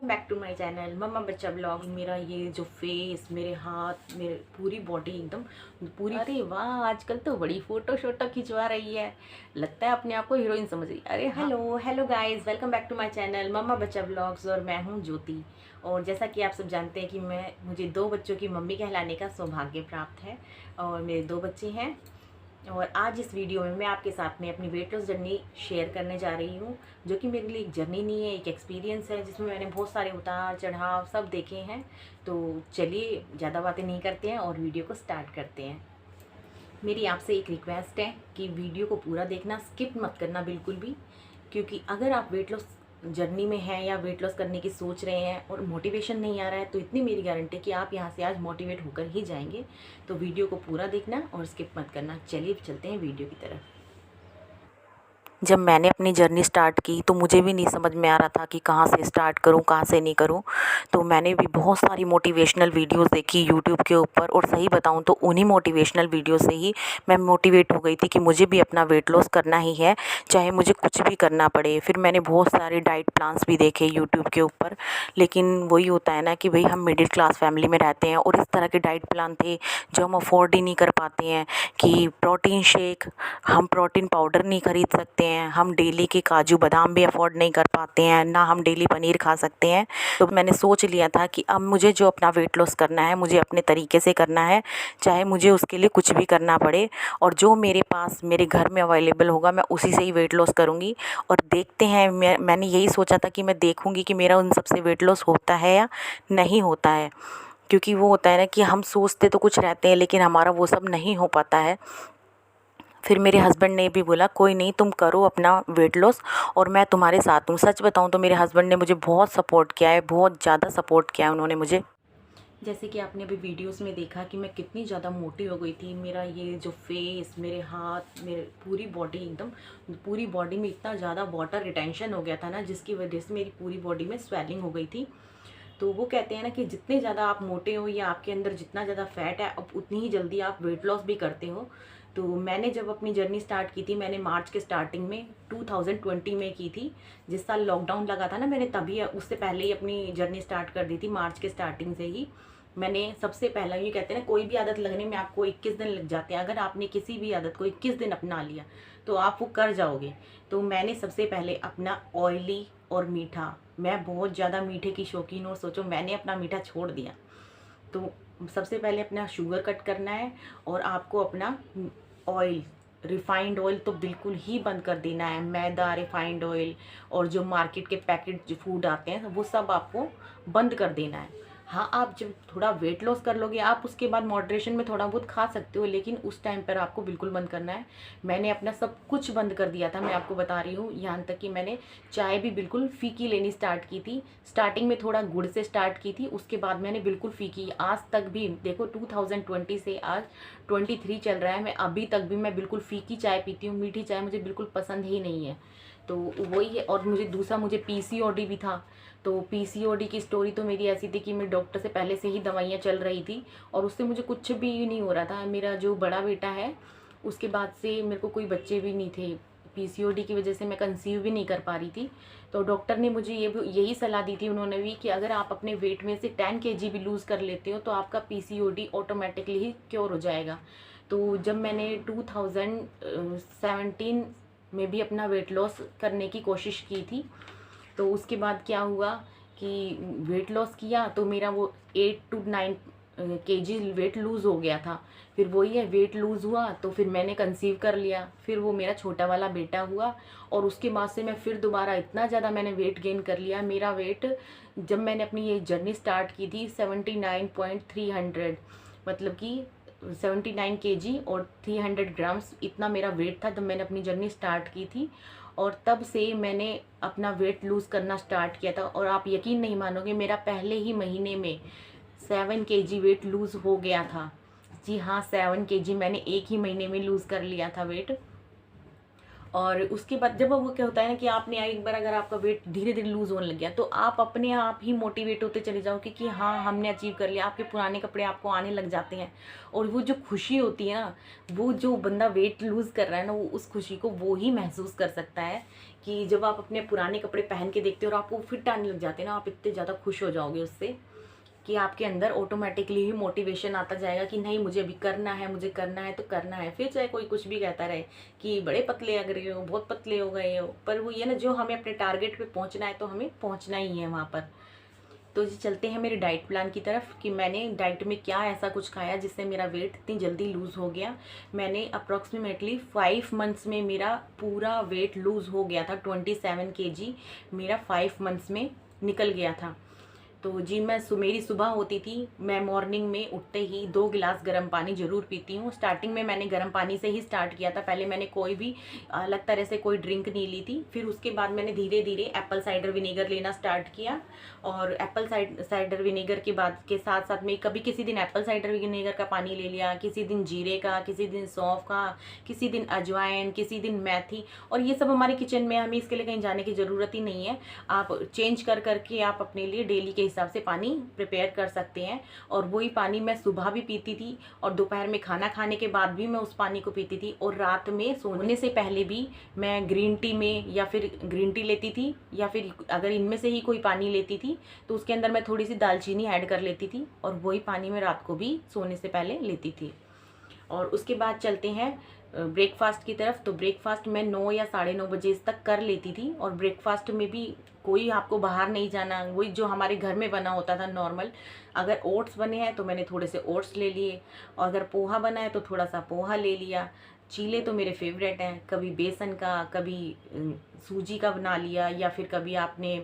Back to my channel Mamma बच्चा blog. मेरा ये जो फेस, मेरे हाथ, मेरे पूरी बॉडी एकदम पूरी, अरे वाह आजकल तो बड़ी फोटो शोटो खिंचवा रही है, लगता है अपने आप को हीरोइन समझ रही है। अरे hello hello guys, welcome back to my channel Mamma Bachcha blogs. और मैं हूँ ज्योति। और जैसा कि आप सब जानते हैं कि मुझे 2 बच्चों की मम्मी कहलाने का सौभाग्य प्राप्त है और मेरे 2 बच्चे हैं। और आज इस वीडियो में मैं आपके साथ में अपनी वेट लॉस जर्नी शेयर करने जा रही हूँ, जो कि मेरे लिए एक जर्नी नहीं है, एक एक्सपीरियंस है, जिसमें मैंने बहुत सारे उतार चढ़ाव सब देखे हैं। तो चलिए ज़्यादा बातें नहीं करते हैं और वीडियो को स्टार्ट करते हैं। मेरी आपसे एक रिक्वेस्ट है कि वीडियो को पूरा देखना, स्किप मत करना बिल्कुल भी, क्योंकि अगर आप वेट लॉस जर्नी में हैं या वेट लॉस करने की सोच रहे हैं और मोटिवेशन नहीं आ रहा है, तो इतनी मेरी गारंटी है कि आप यहाँ से आज मोटिवेट होकर ही जाएंगे। तो वीडियो को पूरा देखना और स्किप मत करना। चलिए चलते हैं वीडियो की तरफ। जब मैंने अपनी जर्नी स्टार्ट की तो मुझे भी नहीं समझ में आ रहा था कि कहाँ से स्टार्ट करूँ, कहाँ से नहीं करूँ। तो मैंने भी बहुत सारी मोटिवेशनल वीडियोस देखी यूट्यूब के ऊपर, और सही बताऊँ तो उन्हीं मोटिवेशनल वीडियो से ही मैं मोटिवेट हो गई थी कि मुझे भी अपना वेट लॉस करना ही है, चाहे मुझे कुछ भी करना पड़े। फिर मैंने बहुत सारे डाइट प्लान्स भी देखे यूट्यूब के ऊपर, लेकिन वही होता है ना कि भाई हम मिडिल क्लास फैमिली में रहते हैं और इस तरह के डाइट प्लान थे जो हम अफोर्ड ही नहीं कर पाते हैं। कि प्रोटीन शेक, हम प्रोटीन पाउडर नहीं खरीद सकते हैं, हम डेली के काजू बादाम भी अफोर्ड नहीं कर पाते हैं, ना हम डेली पनीर खा सकते हैं। तो मैंने सोच लिया था कि अब मुझे जो अपना वेट लॉस करना है, मुझे अपने तरीके से करना है, चाहे मुझे उसके लिए कुछ भी करना पड़े, और जो मेरे पास मेरे घर में अवेलेबल होगा मैं उसी से ही वेट लॉस करूँगी। और देखते हैं, मैंने यही सोचा था कि मैं देखूँगी कि मेरा उन सबसे वेट लॉस होता है या नहीं होता है। क्योंकि वो होता है ना कि हम सोचते तो कुछ रहते हैं लेकिन हमारा वो सब नहीं हो पाता है। फिर मेरे हस्बैंड ने भी बोला कोई नहीं, तुम करो अपना वेट लॉस और मैं तुम्हारे साथ हूँ। सच बताऊँ तो मेरे हस्बैंड ने मुझे बहुत सपोर्ट किया है, बहुत ज़्यादा सपोर्ट किया है उन्होंने मुझे। जैसे कि आपने अभी वीडियोस में देखा कि मैं कितनी ज़्यादा मोटी हो गई थी। मेरा ये जो फेस, मेरे हाथ, मेरे पूरी बॉडी एकदम, पूरी बॉडी में इतना ज़्यादा वाटर रिटेंशन हो गया था ना, जिसकी वजह से मेरी पूरी बॉडी में स्वेलिंग हो गई थी। तो वो कहते हैं ना कि जितने ज़्यादा आप मोटे हो या आपके अंदर जितना ज़्यादा फैट है, अब उतनी ही जल्दी आप वेट लॉस भी करते हो। तो मैंने जब अपनी जर्नी स्टार्ट की थी, मैंने मार्च के स्टार्टिंग में 2020 में की थी। जिस साल लॉकडाउन लगा था ना, मैंने तभी उससे पहले ही अपनी जर्नी स्टार्ट कर दी थी। मार्च के स्टार्टिंग से ही मैंने सबसे पहला, ये कहते हैं ना कोई भी आदत लगने में आपको 21 दिन लग जाते हैं। अगर आपने किसी भी आदत को 21 दिन अपना लिया तो आप वो कर जाओगे। तो मैंने सबसे पहले अपना ऑयली और मीठा, मैं बहुत ज़्यादा मीठे की शौकीन हूँ, सोचो मैंने अपना मीठा छोड़ दिया। तो सबसे पहले अपना शुगर कट करना है और आपको अपना ऑयल, रिफाइंड ऑयल तो बिल्कुल ही बंद कर देना है। मैदा, रिफाइंड ऑयल और जो मार्केट के पैकेट जो फूड आते हैं वो सब आपको बंद कर देना है। हाँ, आप जब थोड़ा वेट लॉस कर लोगे आप उसके बाद मॉडरेशन में थोड़ा बहुत खा सकते हो, लेकिन उस टाइम पर आपको बिल्कुल बंद करना है। मैंने अपना सब कुछ बंद कर दिया था, मैं आपको बता रही हूँ। यहाँ तक कि मैंने चाय भी बिल्कुल फीकी लेनी स्टार्ट की थी। स्टार्टिंग में थोड़ा गुड़ से स्टार्ट की थी, उसके बाद मैंने बिल्कुल फीकी। आज तक भी देखो 2020 से आज 23 चल रहा है, मैं अभी तक भी मैं बिल्कुल फीकी चाय पीती हूँ। मीठी चाय मुझे बिल्कुल पसंद ही नहीं है। तो वही है। और मुझे दूसरा, मुझे पीसीओडी भी था। तो पीसीओडी की स्टोरी तो मेरी ऐसी थी कि मैं डॉक्टर से पहले से ही दवाइयाँ चल रही थी और उससे मुझे कुछ भी नहीं हो रहा था। मेरा जो बड़ा बेटा है उसके बाद से मेरे को कोई बच्चे भी नहीं थे। पीसीओडी की वजह से मैं कंसीव भी नहीं कर पा रही थी। तो डॉक्टर ने मुझे यही सलाह दी थी उन्होंने भी, कि अगर आप अपने वेट में से 10 केजी भी लूज़ कर लेते हो तो आपका पीसीओडी ऑटोमेटिकली ही क्योर हो जाएगा। तो जब मैंने 2017 में भी अपना वेट लॉस करने की कोशिश की थी, तो उसके बाद क्या हुआ कि वेट लॉस किया तो मेरा वो 8 to 9 केजी वेट लूज़ हो गया था। फिर वही है, वेट लूज़ हुआ तो फिर मैंने कंसीव कर लिया, फिर वो मेरा छोटा वाला बेटा हुआ। और उसके बाद से मैं फिर दोबारा इतना ज़्यादा मैंने वेट गेन कर लिया। मेरा वेट, जब मैंने अपनी ये जर्नी स्टार्ट की थी, 79.300, मतलब कि 79 केजी और 300 ग्राम्स, इतना मेरा वेट था जब मैंने अपनी जर्नी स्टार्ट की थी। और तब से मैंने अपना वेट लूज़ करना स्टार्ट किया था, और आप यकीन नहीं मानोगे, मेरा पहले ही महीने में 7 केजी वेट लूज़ हो गया था। जी हाँ, 7 केजी मैंने एक ही महीने में लूज़ कर लिया था वेट। और उसके बाद जब वो क्या होता है ना कि आपने एक बार अगर आपका वेट धीरे धीरे लूज़ होने लग गया तो आप अपने आप ही मोटिवेट होते चले जाओगे कि हाँ हमने अचीव कर लिया। आपके पुराने कपड़े आपको आने लग जाते हैं और वो जो खुशी होती है ना, वो जो बंदा वेट लूज़ कर रहा है ना, वो उस खुशी को वो ही महसूस कर सकता है कि जब आप अपने पुराने कपड़े पहन के देखते हो और आपको फिट आने लग जाते हैं ना, आप इतने ज़्यादा खुश हो जाओगे उससे कि आपके अंदर ऑटोमेटिकली ही मोटिवेशन आता जाएगा कि नहीं मुझे अभी करना है, मुझे करना है तो करना है। फिर चाहे कोई कुछ भी कहता रहे कि बड़े पतले लग रहे हो, बहुत पतले हो गए हो, पर वो ये ना जो हमें अपने टारगेट पे पहुंचना है तो हमें पहुंचना ही है वहाँ पर। तो जी चलते हैं मेरे डाइट प्लान की तरफ कि मैंने डाइट में क्या ऐसा कुछ खाया जिससे मेरा वेट इतनी जल्दी लूज़ हो गया। मैंने अप्रॉक्सीमेटली 5 मंथ्स में मेरा पूरा वेट लूज़ हो गया था। 27 kg मेरा 5 मंथ्स में निकल गया था। तो जी मेरी सुबह होती थी, मैं मॉर्निंग में उठते ही 2 गिलास गर्म पानी ज़रूर पीती हूँ। स्टार्टिंग में मैंने गर्म पानी से ही स्टार्ट किया था। पहले मैंने कोई भी अलग तरह से कोई ड्रिंक नहीं ली थी। फिर उसके बाद मैंने धीरे धीरे एप्पल साइडर विनेगर लेना स्टार्ट किया। और एप्पल साइडर विनेगर के बाद के साथ साथ में कभी किसी दिन एप्पल साइडर विनेगर का पानी ले लिया, किसी दिन जीरे का, किसी दिन सौंफ का, किसी दिन अजवाइन, किसी दिन मेथी। और ये सब हमारे किचन में, हमें इसके लिए कहीं जाने की ज़रूरत ही नहीं है। आप चेंज कर करके आप अपने लिए डेली के हिसाब से पानी प्रिपेयर कर सकते हैं। और वही पानी मैं सुबह भी पीती थी और दोपहर में खाना खाने के बाद भी मैं उस पानी को पीती थी। और रात में सोने से पहले भी मैं ग्रीन टी में या फिर ग्रीन टी लेती थी, या फिर अगर इनमें से ही कोई पानी लेती थी तो उसके अंदर मैं थोड़ी सी दालचीनी ऐड कर लेती थी और वही पानी मैं रात को भी सोने से पहले लेती थी। और उसके बाद चलते हैं ब्रेकफास्ट की तरफ। तो ब्रेकफास्ट मैं 9 या 9:30 बजे तक कर लेती थी। और ब्रेकफास्ट में भी कोई आपको बाहर नहीं जाना, वही जो हमारे घर में बना होता था नॉर्मल। अगर ओट्स बने हैं तो मैंने थोड़े से ओट्स ले लिए, और अगर पोहा बना है तो थोड़ा सा पोहा ले लिया। चीले तो मेरे फेवरेट हैं, कभी बेसन का, कभी सूजी का बना लिया, या फिर कभी आपने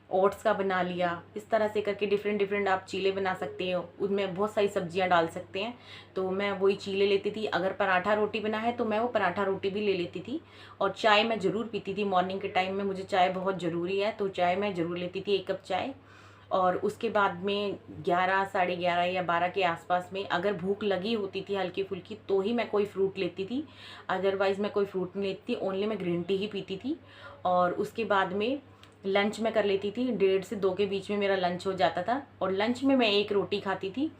ओट्स का बना लिया। इस तरह से करके डिफरेंट डिफरेंट आप चीले बना सकते हो, उनमें बहुत सारी सब्जियां डाल सकते हैं। तो मैं वही चीले लेती थी। अगर पराठा रोटी बना है तो मैं वो पराठा रोटी भी ले लेती थी। और चाय मैं ज़रूर पीती थी मॉर्निंग के टाइम में, मुझे चाय बहुत ज़रूरी है, तो चाय मैं ज़रूर लेती थी, 1 कप चाय। और उसके बाद में 11, 11:30 या 12 के आसपास में अगर भूख लगी होती थी हल्की फुल्की तो ही मैं कोई फ्रूट लेती थी, अदरवाइज़ मैं कोई फ्रूट नहीं लेती थी, ओनली मैं ग्रीन टी ही पीती थी। और उसके बाद में लंच में कर लेती थी, 1:30 से 2 के बीच में मेरा लंच हो जाता था। और लंच में मैं 1 रोटी खाती थी।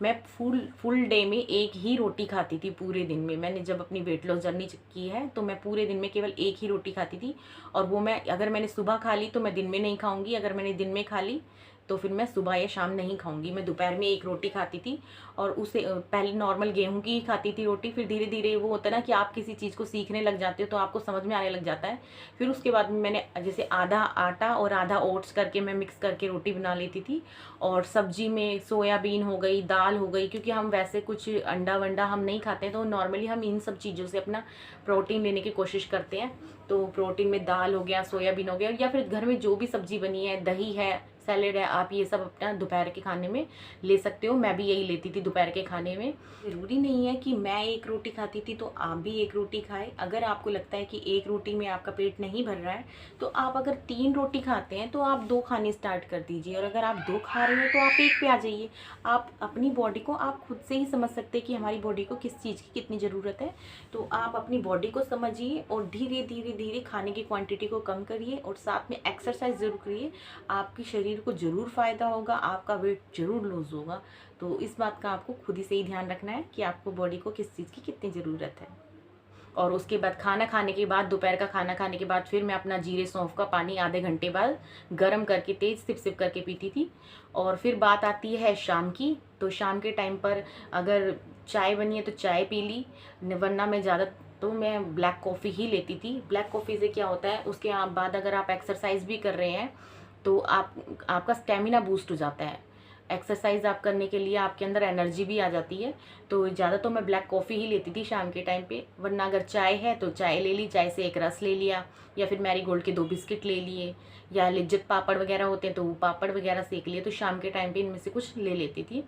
मैं फुल डे में 1 ही रोटी खाती थी पूरे दिन में। मैंने जब अपनी वेट लॉस जर्नी की है तो मैं पूरे दिन में केवल 1 ही रोटी खाती थी। और वो मैं अगर मैंने सुबह खा ली तो मैं दिन में नहीं खाऊंगी, अगर मैंने दिन में खा ली तो फिर मैं सुबह या शाम नहीं खाऊंगी। मैं दोपहर में 1 रोटी खाती थी। और उसे पहले नॉर्मल गेहूं की ही खाती थी रोटी। फिर धीरे धीरे वो होता है ना कि आप किसी चीज़ को सीखने लग जाते हो तो आपको समझ में आने लग जाता है। फिर उसके बाद में मैंने जैसे आधा आटा और आधा ओट्स करके मैं मिक्स करके रोटी बना लेती थी। और सब्जी में सोयाबीन हो गई, दाल हो गई, क्योंकि हम वैसे कुछ अंडा वंडा हम नहीं खाते तो नॉर्मली हम इन सब चीज़ों से अपना प्रोटीन लेने की कोशिश करते हैं। तो प्रोटीन में दाल हो गया, सोयाबीन हो गया, या फिर घर में जो भी सब्जी बनी है, दही है, सैलेड है, आप ये सब अपना दोपहर के खाने में ले सकते हो। मैं भी यही लेती थी दोपहर के खाने में। ज़रूरी नहीं है कि मैं 1 रोटी खाती थी तो आप भी 1 रोटी खाएं। अगर आपको लगता है कि 1 रोटी में आपका पेट नहीं भर रहा है तो आप अगर 3 रोटी खाते हैं तो आप 2 खानी स्टार्ट कर दीजिए। और अगर आप 2 खा रहे हो तो आप 1 पे आ जाइए। आप अपनी बॉडी को आप खुद से ही समझ सकते हैं कि हमारी बॉडी को किस चीज़ की कितनी ज़रूरत है। तो आप अपनी बॉडी को समझिए और धीरे धीरे धीरे खाने की क्वांटिटी को कम करिए और साथ में एक्सरसाइज ज़रूर करिए। आपके शरीर को ज़रूर फ़ायदा होगा, आपका वेट ज़रूर लूज़ होगा। तो इस बात का आपको खुद ही से ही ध्यान रखना है कि आपको बॉडी को किस चीज़ की कितनी ज़रूरत है। और उसके बाद खाना खाने के बाद, दोपहर का खाना खाने के बाद फिर मैं अपना जीरे सौंफ का पानी आधे घंटे बाद गर्म करके तेज़ सिप सिप करके पीती थी। और फिर बात आती है शाम की। तो शाम के टाइम पर अगर चाय बनी है तो चाय पी ली, वरना मैं ज़्यादा तो मैं ब्लैक कॉफ़ी ही लेती थी। ब्लैक कॉफ़ी से क्या होता है, उसके बाद अगर आप एक्सरसाइज भी कर रहे हैं तो आपका स्टेमिना बूस्ट हो जाता है। एक्सरसाइज आप करने के लिए आपके अंदर एनर्जी भी आ जाती है। तो ज़्यादा तो मैं ब्लैक कॉफ़ी ही लेती थी शाम के टाइम पे, वरना अगर चाय है तो चाय ले ली, चाय से 1 रस ले लिया, या फिर मैरीगोल्ड के 2 बिस्किट ले लिए, या लिज्जत पापड़ वगैरह होते हैं तो वो पापड़ वगैरह सेक लिए। तो शाम के टाइम पे इनमें से कुछ ले लेती थी।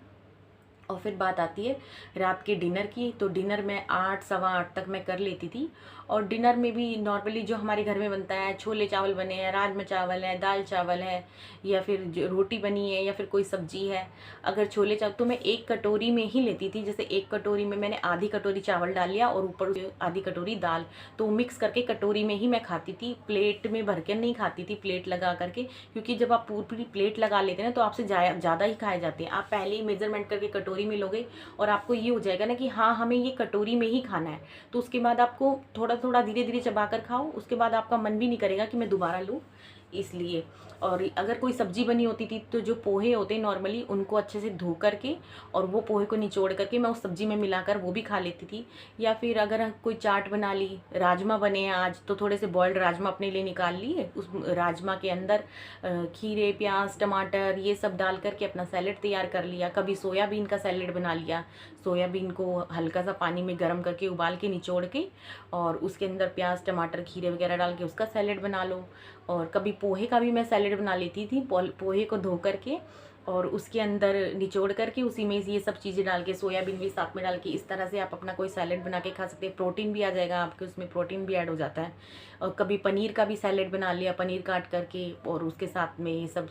और फिर बात आती है रात के डिनर की। तो डिनर मैं 8 सवा 8 तक मैं कर लेती थी। और डिनर में भी नॉर्मली जो हमारे घर में बनता है, छोले चावल बने हैं, राजमा चावल है, दाल चावल है, या फिर जो रोटी बनी है, या फिर कोई सब्जी है। अगर छोले चावल तो मैं एक कटोरी में ही लेती थी। जैसे एक कटोरी में मैंने आधी कटोरी चावल डाल लिया और ऊपर आधी कटोरी दाल, तो मिक्स करके कटोरी में ही मैं खाती थी। प्लेट में भर के नहीं खाती थी, प्लेट लगा करके, क्योंकि जब आप पूरी प्लेट लगा लेते हैं ना तो आपसे ज़्यादा ही खाए जाते हैं। आप पहले ही मेजरमेंट करके कटोरी में लोगे और आपको ये हो जाएगा ना कि हाँ हमें ये कटोरी में ही खाना है, तो उसके बाद आपको थोड़ा थोड़ा धीरे धीरे चबा कर खाओ। उसके बाद आपका मन भी नहीं करेगा कि मैं दोबारा लूँ, इसलिए। और अगर कोई सब्जी बनी होती थी तो जो पोहे होते हैं नॉर्मली, उनको अच्छे से धो करके और वो पोहे को निचोड़ करके मैं उस सब्जी में मिलाकर वो भी खा लेती थी। या फिर अगर कोई चाट बना ली, राजमा बने हैं आज, तो थोड़े से बॉइल्ड राजमा अपने लिए निकाल लिए, उस राजमा के अंदर खीरे, प्याज, टमाटर ये सब डाल करके अपना सैलेड तैयार कर लिया। कभी सोयाबीन का सैलेड बना लिया, सोयाबीन को हल्का सा पानी में गर्म करके उबाल के निचोड़ के और उसके अंदर प्याज, टमाटर, खीरे वगैरह डाल के उसका सैलेड बना लो। और कभी पोहे का भी मैं सैलेड बना लेती थी, पोहे को धो करके और उसके अंदर निचोड़ करके उसी में ये सब चीज़ें डाल के, सोयाबीन भी साथ में डाल के, इस तरह से आप अपना कोई सैलेड बना के खा सकते हैं। प्रोटीन भी आ जाएगा आपके, उसमें प्रोटीन भी ऐड हो जाता है। और कभी पनीर का भी सैलेड बना लिया, पनीर काट करके और उसके साथ में ये सब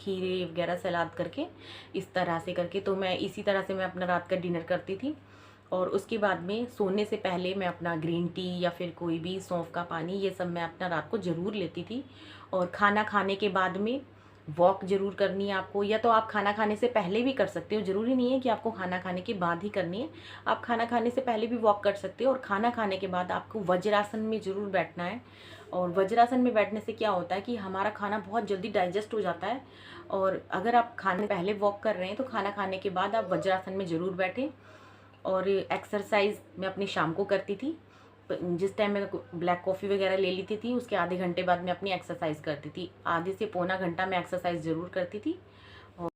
खीरे वगैरह सलाद करके, इस तरह से करके। तो मैं इसी तरह से मैं अपना रात का डिनर करती थी। और उसके बाद में सोने से पहले मैं अपना ग्रीन टी या फिर कोई भी सौंफ का पानी, ये सब मैं अपना रात को ज़रूर लेती थी। और खाना खाने के बाद में वॉक ज़रूर करनी है आपको, या तो आप खाना खाने से पहले भी कर सकते हो, ज़रूरी नहीं है कि आपको खाना खाने के बाद ही करनी है। आप खाना खाने से पहले भी वॉक कर सकते हो। और खाना खाने के बाद आपको वज्रासन में ज़रूर बैठना है। और वज्रासन में बैठने से क्या होता है कि हमारा खाना बहुत जल्दी डाइजेस्ट हो जाता है। और अगर आप खाने पहले वॉक कर रहे हैं तो खाना खाने के बाद आप वज्रासन में ज़रूर बैठें। और एक्सरसाइज मैं अपनी शाम को करती थी। जिस टाइम मैं ब्लैक कॉफ़ी वगैरह ले लेती थी, उसके आधे घंटे बाद मैं अपनी एक्सरसाइज करती थी। आधे से पौना घंटा मैं एक्सरसाइज ज़रूर करती थी। और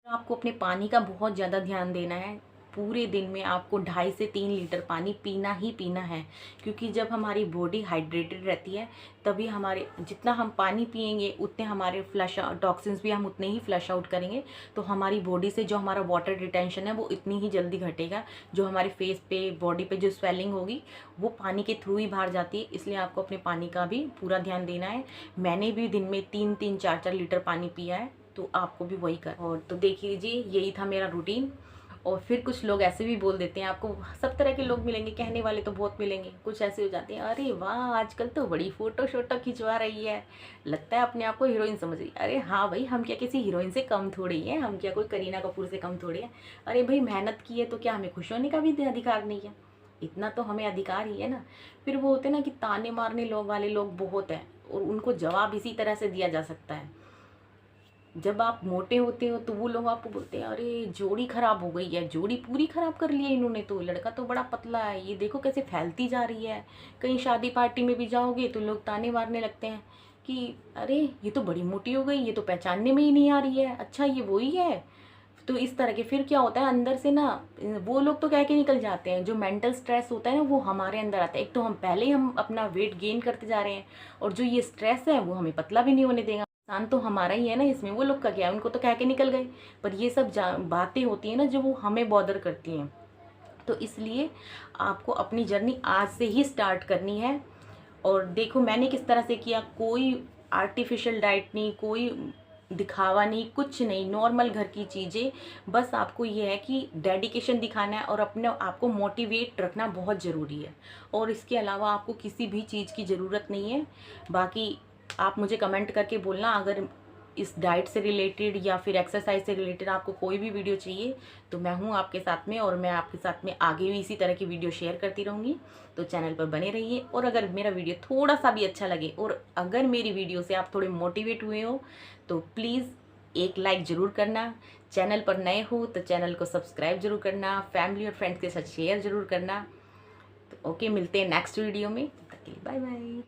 आपको अपने पानी का बहुत ज़्यादा ध्यान देना है। पूरे दिन में आपको 2.5 से 3 लीटर पानी पीना ही पीना है, क्योंकि जब हमारी बॉडी हाइड्रेटेड रहती है तभी हमारे, जितना हम पानी पिएंगे उतने हमारे फ्लश टॉक्सिन्स भी हम उतने ही फ्लश आउट करेंगे। तो हमारी बॉडी से जो हमारा वाटर रिटेंशन है वो इतनी ही जल्दी घटेगा। जो हमारे फेस पे, बॉडी पे जो स्वेलिंग होगी वो पानी के थ्रू ही बाहर जाती है। इसलिए आपको अपने पानी का भी पूरा ध्यान देना है। मैंने भी दिन में 3-3, 4-4 लीटर पानी पिया है, तो आपको भी वही कर। और तो देख लीजिए, यही था मेरा रूटीन। और फिर कुछ लोग ऐसे भी बोल देते हैं, आपको सब तरह के लोग मिलेंगे, कहने वाले तो बहुत मिलेंगे। कुछ ऐसे हो जाते हैं, अरे वाह आजकल तो बड़ी फ़ोटो शोटो खिंचवा रही है, लगता है अपने आप को हीरोइन समझ रही है। अरे हाँ भाई, हम क्या किसी हीरोइन से कम थोड़ी हैं, हम क्या कोई करीना कपूर से कम थोड़ी हैं। अरे भाई, मेहनत की है तो क्या हमें खुश होने का भी अधिकार नहीं है? इतना तो हमें अधिकार ही है ना। फिर वो होते हैं ना कि ताने मारने लोग वाले लोग बहुत हैं, और उनको जवाब इसी तरह से दिया जा सकता है। जब आप मोटे होते हो तो वो लोग आपको बोलते हैं, अरे जोड़ी खराब हो गई है, जोड़ी पूरी खराब कर ली है इन्होंने, तो लड़का तो बड़ा पतला है, ये देखो कैसे फैलती जा रही है। कहीं शादी पार्टी में भी जाओगे तो लोग ताने मारने लगते हैं कि अरे ये तो बड़ी मोटी हो गई, ये तो पहचानने में ही नहीं आ रही है, अच्छा ये वही है। तो इस तरह के फिर क्या होता है अंदर से ना, वो लोग तो कह के निकल जाते हैं, जो मेंटल स्ट्रेस होता है ना वो हमारे अंदर आता है। एक तो हम पहले ही हम अपना वेट गेन करते जा रहे हैं, और जो ये स्ट्रेस है वो हमें पतला भी नहीं होने देगा। नुकसान तो हमारा ही है ना इसमें, वो लोग का क्या है, उनको तो कह के निकल गए। पर ये सब बातें होती हैं ना जो वो हमें बॉदर करती हैं। तो इसलिए आपको अपनी जर्नी आज से ही स्टार्ट करनी है। और देखो मैंने किस तरह से किया, कोई आर्टिफिशियल डाइट नहीं, कोई दिखावा नहीं, कुछ नहीं, नॉर्मल घर की चीज़ें। बस आपको ये है कि डेडिकेशन दिखाना है और अपने आपको मोटिवेट रखना बहुत ज़रूरी है। और इसके अलावा आपको किसी भी चीज़ की ज़रूरत नहीं है। बाकी आप मुझे कमेंट करके बोलना, अगर इस डाइट से रिलेटेड या फिर एक्सरसाइज से रिलेटेड आपको कोई भी वीडियो चाहिए तो मैं हूँ आपके साथ में, और मैं आपके साथ में आगे भी इसी तरह की वीडियो शेयर करती रहूँगी। तो चैनल पर बने रहिए। और अगर मेरा वीडियो थोड़ा सा भी अच्छा लगे और अगर मेरी वीडियो से आप थोड़े मोटिवेट हुए हो तो प्लीज़ एक लाइक ज़रूर करना। चैनल पर नए हो तो चैनल को सब्सक्राइब जरूर करना, फैमिली और फ्रेंड्स के साथ शेयर ज़रूर करना। तो ओके, मिलते हैं नेक्स्ट वीडियो में, तब तक के लिए बाय बाय।